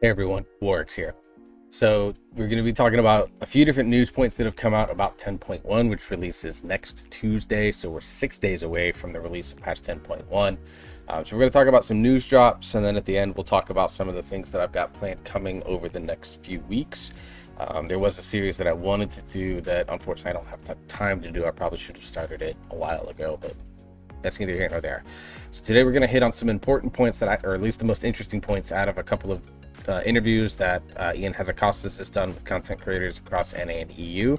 Hey everyone, Warwick's here. So we're going to be talking about a few different news points that have come out about 10.1, which releases next Tuesday. So we're 6 days away from the release of patch 10.1. So we're going to talk about some news drops, and then at the end we'll talk about some of the things that I've got planned coming over the next few weeks. There was a series that I wanted to do that unfortunately I don't have time to do. I probably should have started it a while ago, but that's neither here nor there. So today we're going to hit on some important points or at least the most interesting points out of a couple of interviews that Ian Hazzikostas has done with content creators across NA and EU.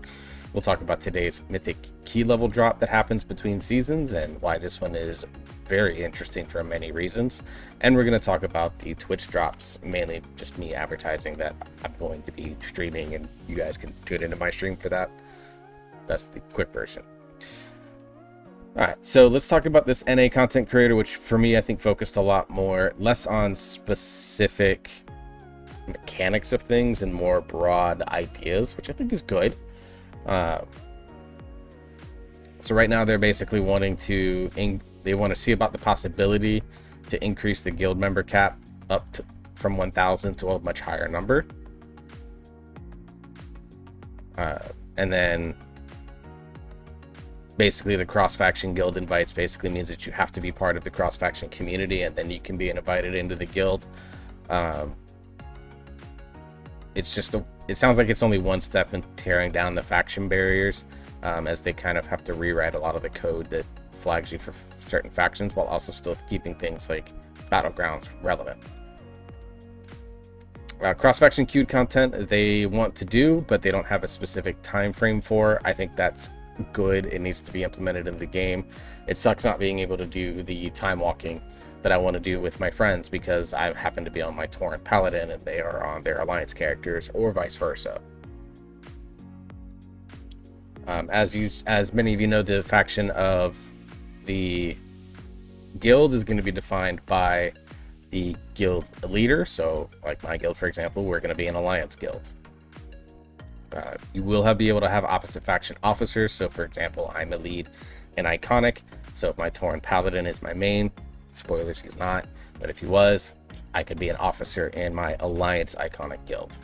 We'll talk about today's mythic key level drop that happens between seasons and why this one is very interesting for many reasons. And we're going to talk about the Twitch drops, mainly just me advertising that I'm going to be streaming and you guys can tune into my stream for that. That's the quick version. All right, so let's talk about this NA content creator, which for me, I think focused a lot less on specific mechanics of things and more broad ideas, which I think is good. So right now they're basically wanting to see about the possibility to increase the guild member cap from 1,000 to a much higher number, and then basically the cross-faction guild invites basically means that you have to be part of the cross-faction community and then you can be invited into the guild. It sounds like it's only one step in tearing down the faction barriers, as they kind of have to rewrite a lot of the code that flags you for certain factions while also still keeping things like battlegrounds relevant. Cross-faction queued content they want to do, but they don't have a specific time frame for. I think that's good. It needs to be implemented in the game. It sucks not being able to do the time walking that I want to do with my friends because I happen to be on my Tauren Paladin and they are on their Alliance characters, or vice versa. As many of you know, the faction of the guild is going to be defined by the guild leader. So like my guild, for example, we're going to be an Alliance guild. You will be able to have opposite faction officers. So for example, I'm a lead in Iconic. So if my Tauren Paladin is my main, spoilers, he's not, but if he was, I could be an officer in my Alliance Iconic guild.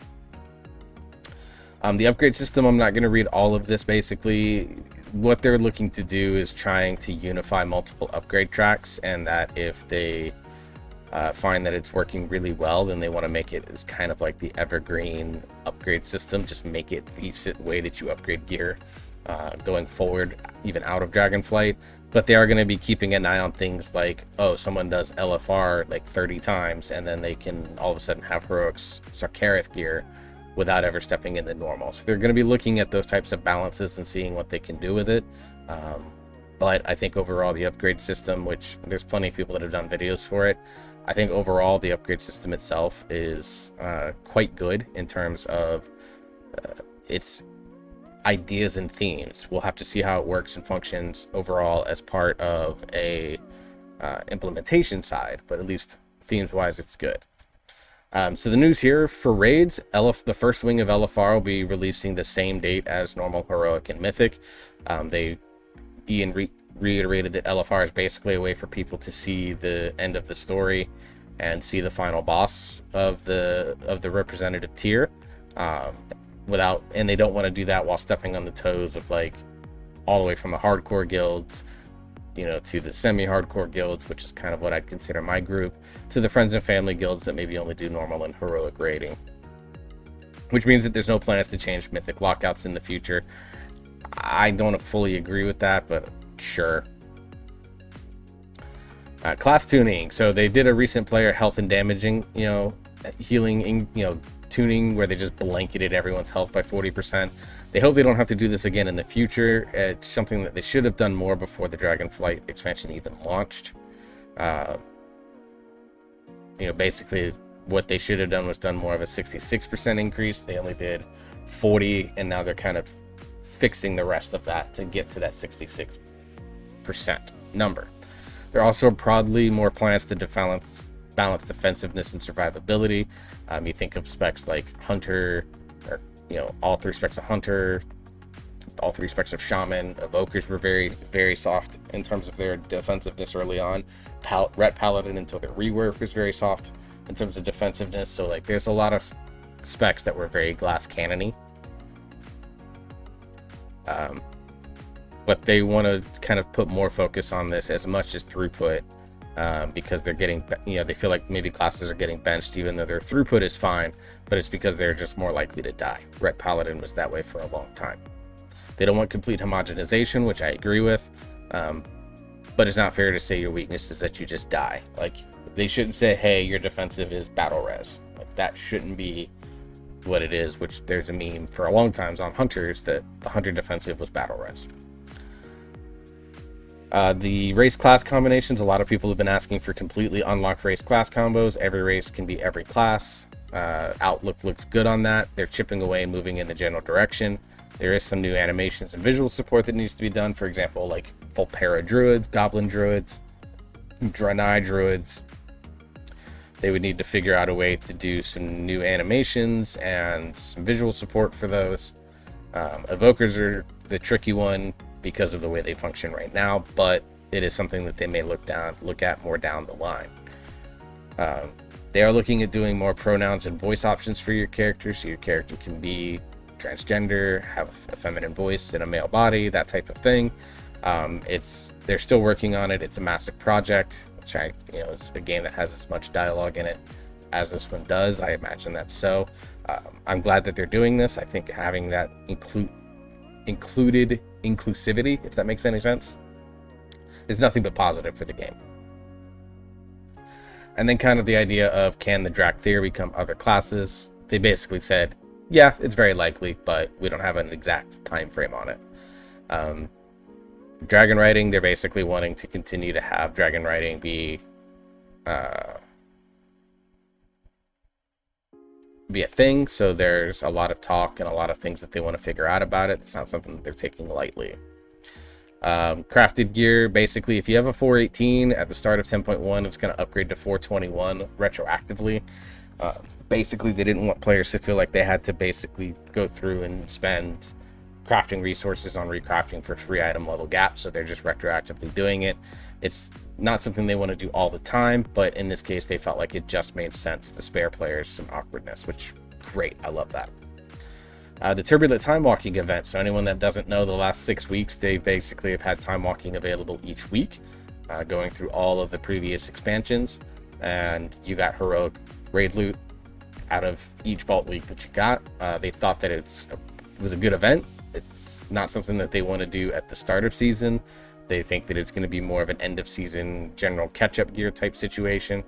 The upgrade system, I'm not going to read all of this. Basically, what they're looking to do is trying to unify multiple upgrade tracks, and that if they find that it's working really well, then they want to make it as kind of like the evergreen upgrade system. Just make it the way that you upgrade gear going forward, even out of Dragonflight. But they are going to be keeping an eye on things like, oh, someone does LFR like 30 times and then they can all of a sudden have heroics Sarkareth gear without ever stepping into normal. So they're going to be looking at those types of balances and seeing what they can do with it. But I think overall the upgrade system, which there's plenty of people that have done videos for it, I think overall the upgrade system itself is quite good in terms of its ideas and themes. We'll have to see how it works and functions overall as part of a implementation side, but at least themes wise it's good. So the news here for raids, the first wing of LFR will be releasing the same date as normal, heroic, and mythic. Ian reiterated that LFR is basically a way for people to see the end of the story and see the final boss of the representative tier, and they don't want to do that while stepping on the toes of like all the way from the hardcore guilds, to the semi-hardcore guilds, which is kind of what I'd consider my group, to the friends and family guilds that maybe only do normal and heroic raiding, which means that there's no plans to change mythic lockouts in the future. I don't fully agree with that, but sure. Class tuning. So they did a recent player health and damaging, healing, tuning where they just blanketed everyone's health by 40%. They hope they don't have to do this again in the future. It's something that they should have done more before the Dragonflight expansion even launched. Basically what they should have done was done more of a 66% increase. They only did 40, and now they're kind of fixing the rest of that to get to that 66% number. There are also probably more plans to balance defensiveness and survivability. You think of specs like Hunter, or all three specs of Hunter, all three specs of Shaman. Evokers were very, very soft in terms of their defensive early on. Ret Paladin until their rework was very soft. in terms of defensiveness. So like there's a lot of specs that were very glass cannony. But they want to kind of put more focus on this as much as throughput, because they're getting, they feel like maybe classes are getting benched even though their throughput is fine, but it's because they're just more likely to die. Ret Paladin was that way for a long time. They don't want complete homogenization, which I agree with, but it's not fair to say your weakness is that you just die. Like, they shouldn't say, hey, your defensive is battle res. Like, that shouldn't be what it is, which there's a meme for a long time on Hunters that the Hunter defensive was battle res. The race class combinations, a lot of people have been asking for completely unlocked race class combos. Every race can be every class. Outlook looks good on that. They're chipping away and moving in the general direction. There is some new animations and visual support that needs to be done. For example, like Volpera druids, goblin druids, Draenei druids. They would need to figure out a way to do some new animations and some visual support for those. Evokers are the tricky one because of the way they function right now, but it is something that they may look at more down the line. They are looking at doing more pronouns and voice options for your character, so your character can be transgender, have a feminine voice in a male body, that type of thing. They're still working on it. It's a massive project, which is a game that has as much dialogue in it as this one does. I imagine that's so. I'm glad that they're doing this. I think having that included inclusivity, if that makes any sense, is nothing but positive for the game. And then kind of the idea of, can the Drakthir become other classes? They basically said, yeah, it's very likely, but we don't have an exact time frame on it. Dragon riding, they're basically wanting to continue to have dragon riding be a thing. So there's a lot of talk and a lot of things that they want to figure out about it. It's not something that they're taking lightly. Crafted gear, basically, if you have a 418 at the start of 10.1, it's going to upgrade to 421 retroactively. Basically, they didn't want players to feel like they had to basically go through and spend crafting resources on recrafting for 3-item level gaps, so they're just retroactively doing it. It's not something they want to do all the time, but in this case, they felt like it just made sense to spare players some awkwardness, which, great, I love that. The Turbulent Time Walking event, so anyone that doesn't know, the last 6 weeks, they basically have had time walking available each week, going through all of the previous expansions, and you got heroic raid loot out of each vault week that you got. They thought that it was a good event. It's not something that they want to do at the start of season. They think that it's going to be more of an end of season general catch-up gear type situation.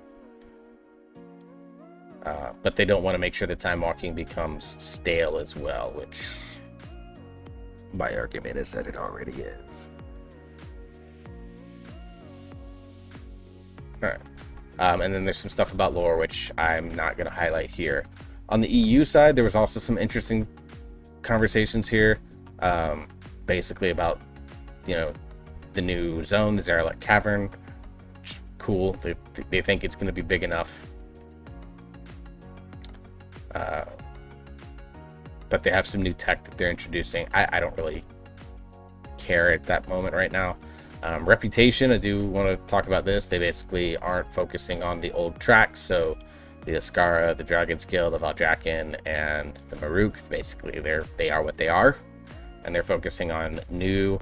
But they don't want to make sure that time walking becomes stale as well, which my argument is that it already is. Alright. And then there's some stuff about lore, which I'm not going to highlight here. On the EU side, there was also some interesting conversations here, basically about, the new zone, the Zaralek Cavern. Which, cool. They think it's going to be big enough. But they have some new tech that they're introducing. I don't really care at that moment right now. Reputation, I do want to talk about this. They basically aren't focusing on the old tracks, so the Ascara, the Dragonskill, the Valdrakken, and the Maruk, basically they are what they are, and they're focusing on new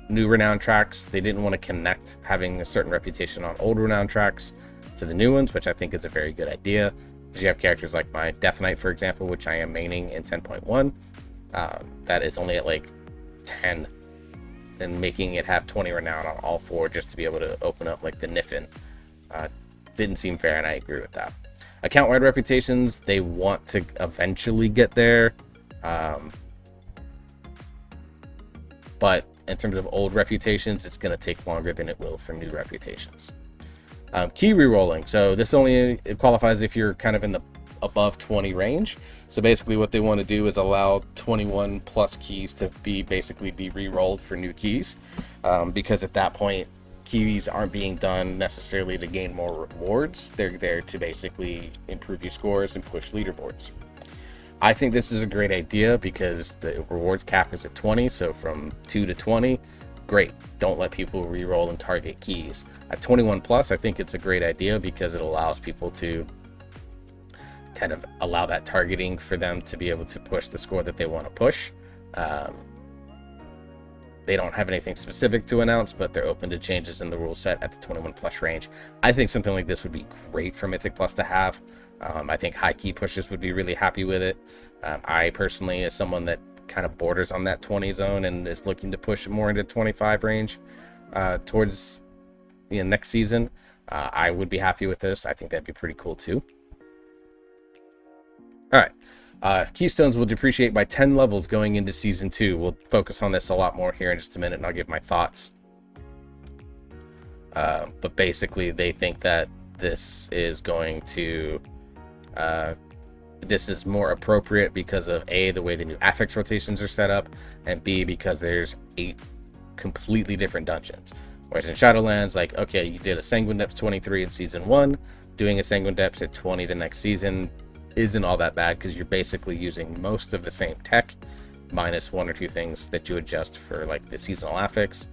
renowned tracks. They didn't want to connect having a certain reputation on old renowned tracks to the new ones, which I think is a very good idea, because you have characters like my Death Knight, for example, which I am maining in 10.1, that is only at like 10, and making it have 20 renown on all 4 just to be able to open up like the Niffin didn't seem fair, and I agree with that. Account-wide reputations, they want to eventually get there, but in terms of old reputations, it's going to take longer than it will for new reputations. Key rerolling, so this only qualifies if you're kind of in the above 20 range. So basically what they want to do is allow 21 plus keys to be re-rolled for new keys, because at that point keys aren't being done necessarily to gain more rewards. They're there to basically improve your scores and push leaderboards. I think this is a great idea because the rewards cap is at 20, so from 2 to 20, great. Don't let people reroll and target keys. At 21 plus, I think it's a great idea because it allows people to kind of allow that targeting for them to be able to push the score that they want to push. They don't have anything specific to announce, but they're open to changes in the rule set at the 21 plus range. I think something like this would be great for Mythic Plus to have. I think high key pushers would be really happy with it. I personally, as someone that kind of borders on that 20 zone and is looking to push more into 25 range towards next season, I would be happy with this. I think that'd be pretty cool too. All right. Keystones will depreciate by 10 levels going into Season 2. We'll focus on this a lot more here in just a minute, and I'll give my thoughts. But basically, they think that this is going to... this is more appropriate because of A, the way the new affix rotations are set up, and B, because there's 8 completely different dungeons. Whereas in Shadowlands, like, okay, you did a Sanguine Depths 23 in Season 1, doing a Sanguine Depths at 20 the next season isn't all that bad because you're basically using most of the same tech, minus 1 or 2 things that you adjust for like the seasonal affix.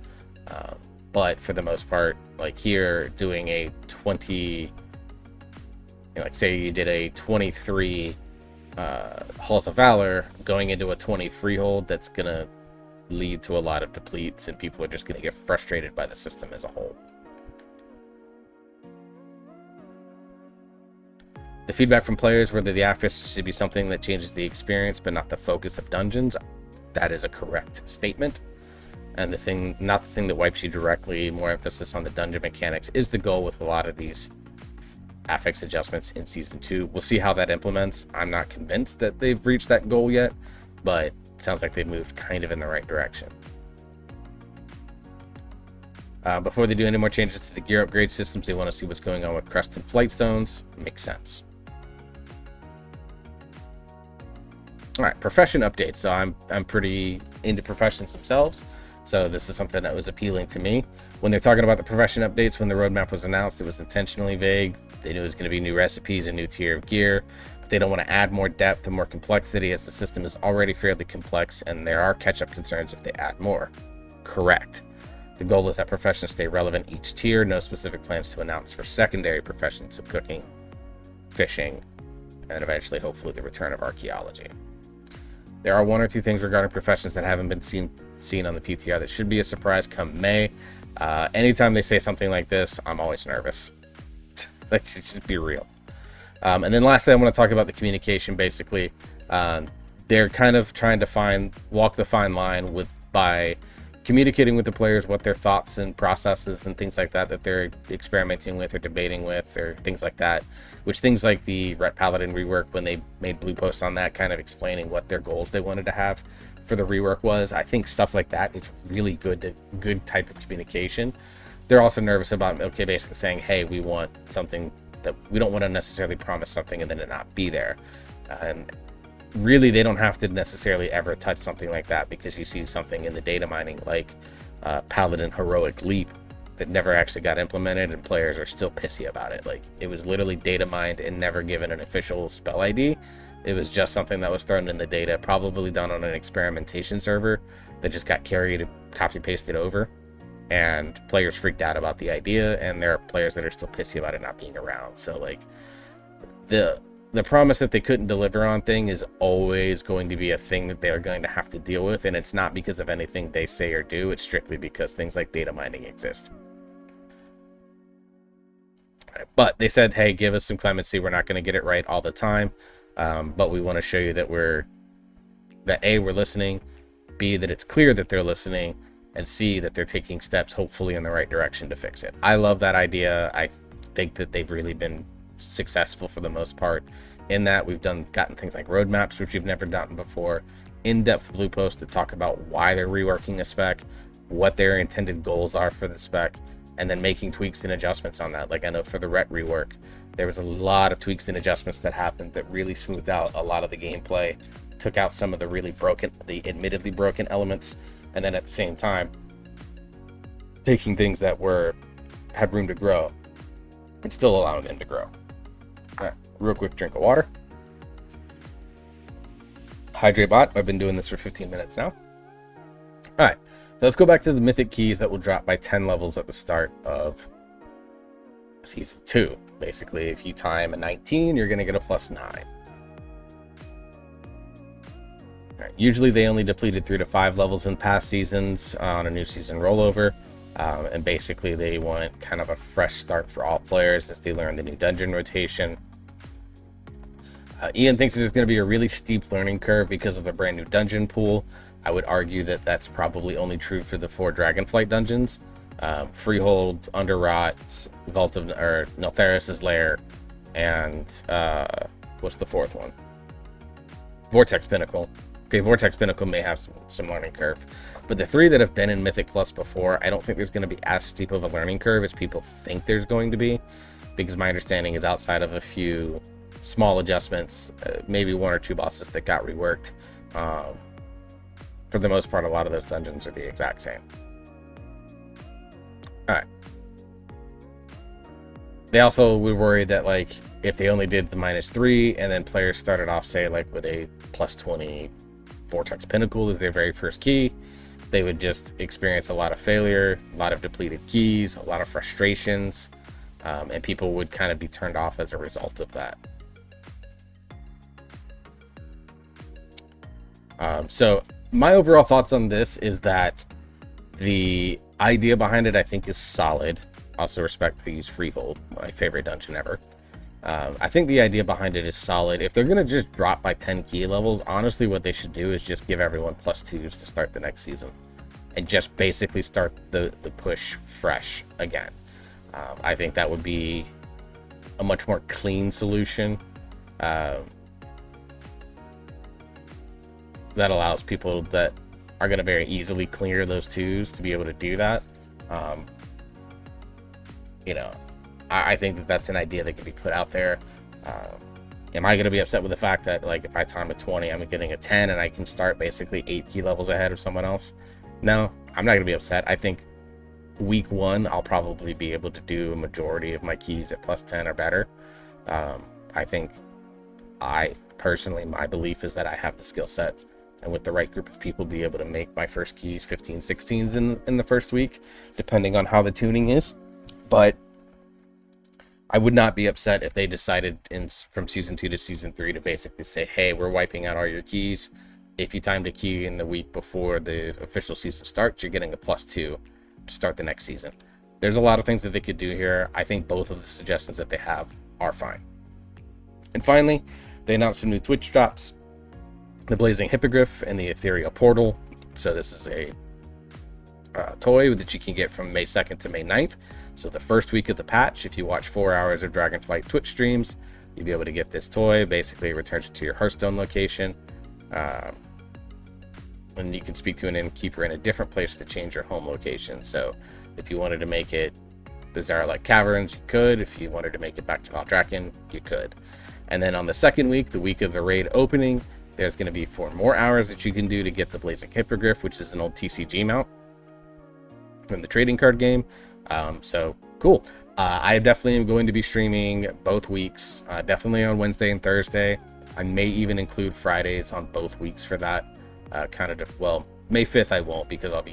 But for the most part, like here, doing a 20, like say you did a 23 Halls of Valor, going into a 20 Freehold, that's gonna lead to a lot of depletes, and people are just gonna get frustrated by the system as a whole. The feedback from players whether the affix should be something that changes the experience but not the focus of dungeons, that is a correct statement. And the thing, not the thing that wipes you directly, more emphasis on the dungeon mechanics is the goal with a lot of these affix adjustments in Season 2. We'll see how that implements. I'm not convinced that they've reached that goal yet, but it sounds like they've moved kind of in the right direction. Before they do any more changes to the gear upgrade systems, they want to see what's going on with Crest and Flight Stones. Makes sense. All right, profession updates. So I'm pretty into professions themselves, so this is something that was appealing to me. When they're talking about the profession updates, when the roadmap was announced, it was intentionally vague. They knew it was going to be new recipes, a new tier of gear, but they don't want to add more depth and more complexity as the system is already fairly complex, and there are catch-up concerns if they add more. Correct. The goal is that professions stay relevant each tier. No specific plans to announce for secondary professions of cooking, fishing, and eventually, hopefully, the return of archaeology. There are 1 or 2 things regarding professions that haven't been seen on the PTR that should be a surprise come May. Anytime they say something like this, I'm always nervous. Let's just be real. And then lastly, I want to talk about the communication. Basically, they're kind of trying to walk the fine line by communicating with the players what their thoughts and processes and things like that they're experimenting with or debating with or things like that, which things like the Ret Paladin rework, when they made blue posts on that kind of explaining what their goals they wanted to have for the rework was. I think stuff like that is really good type of communication. They're also nervous about, okay, basically saying, hey, we want something that we don't want to necessarily promise something and then it not be there. And really, they don't have to necessarily ever touch something like that, because you see something in the data mining like Paladin Heroic Leap that never actually got implemented, and players are still pissy about it. Like, it was literally data mined and never given an official spell ID. It was just something that was thrown in the data, probably done on an experimentation server that just got carried and copy pasted over, and players freaked out about the idea, and there are players that are still pissy about it not being around. So like, the promise that they couldn't deliver on thing is always going to be a thing that they're going to have to deal with, and it's not because of anything they say or do. It's strictly because things like data mining exist. But they said, hey, give us some clemency. We're not going to get it right all the time, but we want to show you that A, we're listening, B, that it's clear that they're listening, and C, that they're taking steps hopefully in the right direction to fix it. I love that idea. I think that they've really been successful for the most part in that. We've gotten things like roadmaps, which we've never gotten before, in-depth blue posts that talk about why they're reworking a spec, what their intended goals are for the spec, and then making tweaks and adjustments on that. Like, I know for the Ret rework, there was a lot of tweaks and adjustments that happened that really smoothed out a lot of the gameplay, took out some of the admittedly broken elements, and then at the same time taking things that had room to grow and still allowing them to grow. All right, real quick drink of water. Hydrate bot. I've been doing this for 15 minutes now. All right, So let's go back to the mythic keys that will drop by 10 levels at the start of season 2. Basically, if you time a 19, you're going to get a +9. Right. Usually they only depleted 3 to 5 levels in past seasons on a new season rollover. And basically they want kind of a fresh start for all players as they learn the new dungeon rotation. Ian thinks there's going to be a really steep learning curve because of the brand new dungeon pool. I would argue that that's probably only true for the 4 Dragonflight dungeons. Freehold, Underrot, Vault of or Neltharis' Lair, and what's the 4th one? Vortex Pinnacle. Okay, Vortex Pinnacle may have some learning curve, but the 3 that have been in Mythic Plus before, I don't think there's going to be as steep of a learning curve as people think there's going to be, because my understanding is outside of a few small adjustments, maybe 1 or 2 bosses that got reworked. For the most part, a lot of those dungeons are the exact same. All right. They also were worried that, like, if they only did the -3 and then players started off, say, like with a +20 Vortex Pinnacle as their very first key, they would just experience a lot of failure, a lot of depleted keys, a lot of frustrations, and people would kind of be turned off as a result of that. So my overall thoughts on this is that the idea behind it, I think, is solid. Also respect they use Freehold, my favorite dungeon ever. I think the idea behind it is solid. If they're going to just drop by 10 key levels, honestly, what they should do is just give everyone +2s to start the next season. And just basically start the push fresh again. I think that would be a much more clean solution. That allows people that are going to very easily clear those 2s to be able to do that. I think that that's an idea that can be put out there. Am I going to be upset with the fact that, like, if I time a 20, I'm getting a 10 and I can start basically 8 key levels ahead of someone else? No, I'm not going to be upset. I think week 1, I'll probably be able to do a majority of my keys at +10 or better. I think personally, my belief is that I have the skill set, and with the right group of people, be able to make my first keys 15, 16s in the first week, depending on how the tuning is. But I would not be upset if they decided from season 2 to season 3 to basically say, hey, we're wiping out all your keys. If you timed a key in the week before the official season starts, you're getting a +2 to start the next season. There's a lot of things that they could do here. I think both of the suggestions that they have are fine. And finally, they announced some new Twitch drops. The Blazing Hippogriff and the Ethereal Portal. So this is a toy that you can get from May 2nd to May 9th. So the first week of the patch, if you watch 4 hours of Dragonflight Twitch streams, you'll be able to get this toy. Basically, it returns you to your Hearthstone location. And you can speak to an innkeeper in a different place to change your home location. So if you wanted to make it the Zaralek Caverns, you could. If you wanted to make it back to Valdrakken, you could. And then on the second week, the week of the raid opening, there's going to be 4 more hours that you can do to get the Blazing Hippogriff, which is an old TCG mount from the trading card game. So cool. I definitely am going to be streaming both weeks, definitely on Wednesday and Thursday. I may even include Fridays on both weeks for that. May 5th I won't, because I'll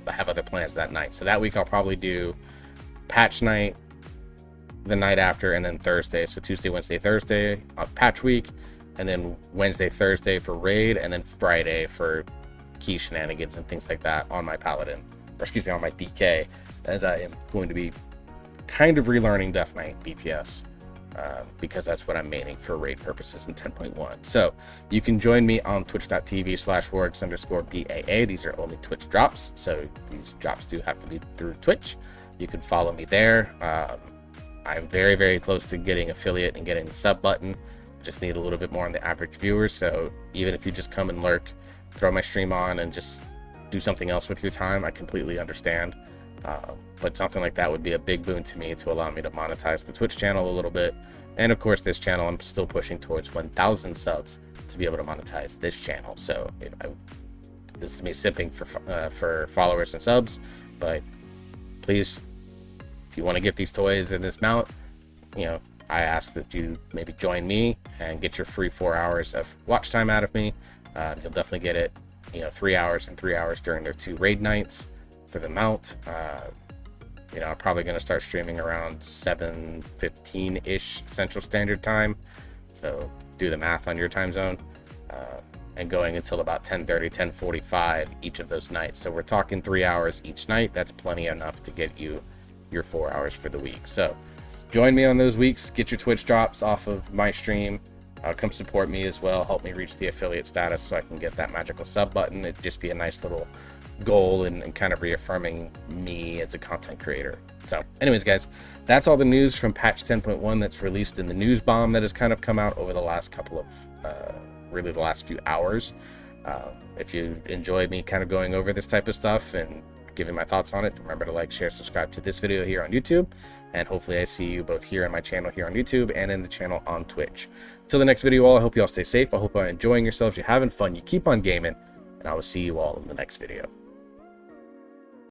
have other plans that night. So that week I'll probably do patch night, the night after, and then Thursday. So Tuesday, Wednesday, Thursday on patch week, and then Wednesday, Thursday for raid, and then Friday for key shenanigans and things like that on my Paladin, on my DK, as I am going to be kind of relearning Death Knight DPS, because that's what I'm maining for raid purposes in 10.1. So you can join me on twitch.tv/wargs_BAA. These are only Twitch drops, so these drops do have to be through Twitch. You can follow me there. I'm very, very close to getting affiliate and getting the sub button. Just need a little bit more on the average viewers. So even if you just come and lurk, throw my stream on and just do something else with your time, I completely understand. But something like that would be a big boon to me to allow me to monetize the Twitch channel a little bit. And of course, this channel, I'm still pushing towards 1,000 subs to be able to monetize this channel. So this is me sipping for followers and subs, but please, if you want to get these toys in this mount, I ask that you maybe join me and get your free 4 hours of watch time out of me. You'll definitely get it you know, 3 hours and 3 hours during their 2 raid nights for the mount. You know, I'm probably going to start streaming around 7:15-ish Central Standard Time. So do the math on your time zone. And going until about 10:30, 10:45 each of those nights. So we're talking 3 hours each night. That's plenty enough to get you your 4 hours for the week. So join me on those weeks. Get your Twitch drops off of my stream. Come support me as well. Help me reach the affiliate status so I can get that magical sub button. It'd just be a nice little goal and kind of reaffirming me as a content creator. So anyways, guys, that's all the news from patch 10.1 that's released in the news bomb that has kind of come out over the last couple of really the last few hours. If you enjoyed me kind of going over this type of stuff and giving my thoughts on it, remember to like, share, subscribe to this video here on YouTube, and hopefully I see you both here on my channel here on YouTube and in the channel on Twitch. Till the next video, all, I hope you all stay safe. I hope you're enjoying yourselves, you're having fun, you keep on gaming, and I will see you all in the next video.